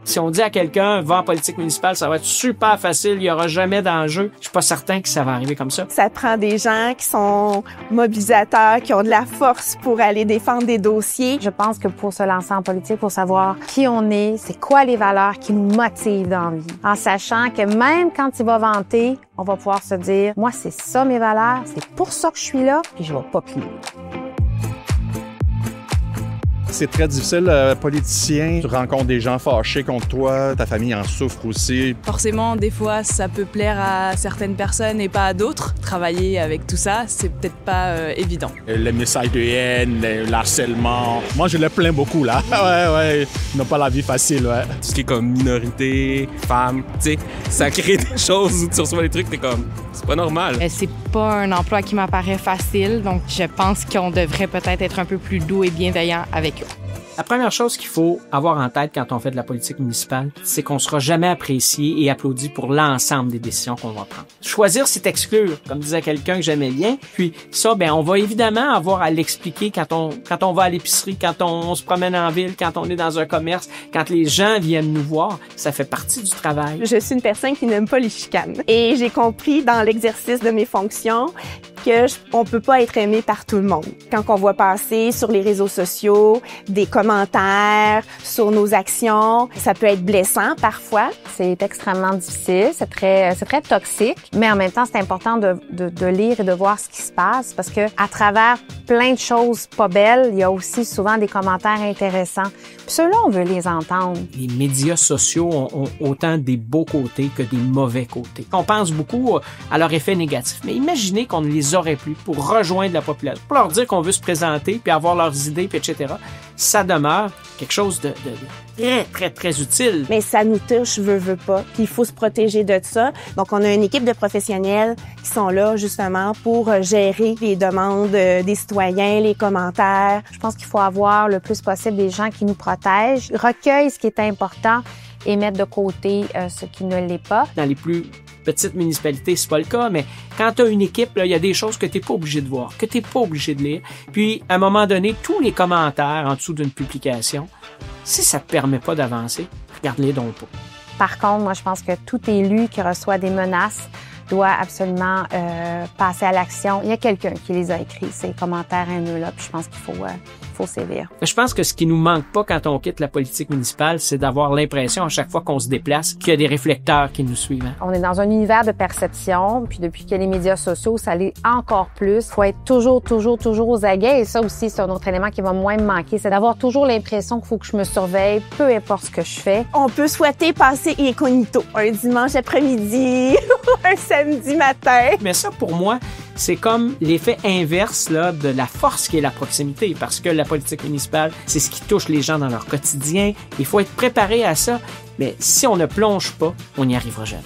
Si on dit à quelqu'un, va en politique municipale, ça va être super facile, il y aura jamais d'enjeu, je suis pas certain que ça va arriver comme ça. Ça prend des gens qui sont mobilisateurs, qui ont de la force pour aller défendre des dossiers. Je pense que pour se lancer en politique, pour savoir qui on est, c'est quoi les valeurs qui nous motivent dans la vie. En sachant que même quand il va vanter, on va pouvoir se dire, moi, c'est ça mes valeurs, c'est pour ça que je suis là, puis je vais pas plus loin. C'est très difficile, politicien. Tu rencontres des gens fâchés contre toi, ta famille en souffre aussi. Forcément, des fois, ça peut plaire à certaines personnes et pas à d'autres. Travailler avec tout ça, c'est peut-être pas évident. Les messages de haine, le harcèlement. Moi, je le plains beaucoup, là. ouais. Ils n'ont pas la vie facile, ouais. Tout ce qui est comme minorité, femme, tu sais, ça crée des choses où tu reçois des trucs, t'es comme, c'est pas normal. C'est pas un emploi qui m'apparaît facile, donc je pense qu'on devrait peut-être être un peu plus doux et bienveillant avec eux. La première chose qu'il faut avoir en tête quand on fait de la politique municipale, c'est qu'on sera jamais apprécié et applaudi pour l'ensemble des décisions qu'on va prendre. Choisir, c'est exclure, comme disait quelqu'un que j'aimais bien. Puis ça, on va évidemment avoir à l'expliquer quand on va à l'épicerie, quand on se promène en ville, quand on est dans un commerce, quand les gens viennent nous voir. Ça fait partie du travail. Je suis une personne qui n'aime pas les chicanes. Et j'ai compris dans l'exercice de mes fonctions qu'on peut pas être aimé par tout le monde. Quand on voit passer sur les réseaux sociaux des commentaires sur nos actions, ça peut être blessant parfois. C'est extrêmement difficile, c'est très toxique, mais en même temps, c'est important de lire et de voir ce qui se passe parce que à travers plein de choses pas belles, il y a aussi souvent des commentaires intéressants. Puis ceux-là, on veut les entendre. Les médias sociaux ont autant des beaux côtés que des mauvais côtés. On pense beaucoup à leur effet négatif, mais imaginez qu'on ne les aurait plus pour rejoindre la population, pour leur dire qu'on veut se présenter, puis avoir leurs idées, puis etc. Ça demeure quelque chose de très utile. Mais ça nous touche, veut pas, puis il faut se protéger de ça. Donc, on a une équipe de professionnels qui sont là, justement, pour gérer les demandes des citoyens, les commentaires. Je pense qu'il faut avoir le plus possible des gens qui nous protègent, recueillent ce qui est important et mettre de côté ce qui ne l'est pas. Dans les plus petites municipalités, c'est pas le cas, mais quand tu as une équipe, il y a des choses que tu n'es pas obligé de voir, que tu n'es pas obligé de lire. Puis, à un moment donné, tous les commentaires en dessous d'une publication, si ça te permet pas d'avancer, regarde-les donc pas. Par contre, moi, je pense que tout élu qui reçoit des menaces doit absolument passer à l'action. Il y a quelqu'un qui les a écrits, ces commentaires haineux-là, puis je pense qu'il faut sévir. Je pense que ce qui nous manque pas quand on quitte la politique municipale, c'est d'avoir l'impression à chaque fois qu'on se déplace qu'il y a des réflecteurs qui nous suivent. On est dans un univers de perception, puis depuis qu'il y a les médias sociaux, ça l'est encore plus. Il faut être toujours aux aguets, et ça aussi, c'est un autre élément qui va moins me manquer, c'est d'avoir toujours l'impression qu'il faut que je me surveille, peu importe ce que je fais. On peut souhaiter passer incognito un dimanche après-midi, un samedi matin. Mais ça, pour moi, c'est comme l'effet inverse là, de la force qui est la proximité, parce que la politique municipale, c'est ce qui touche les gens dans leur quotidien. Il faut être préparé à ça, mais si on ne plonge pas, on n'y arrivera jamais.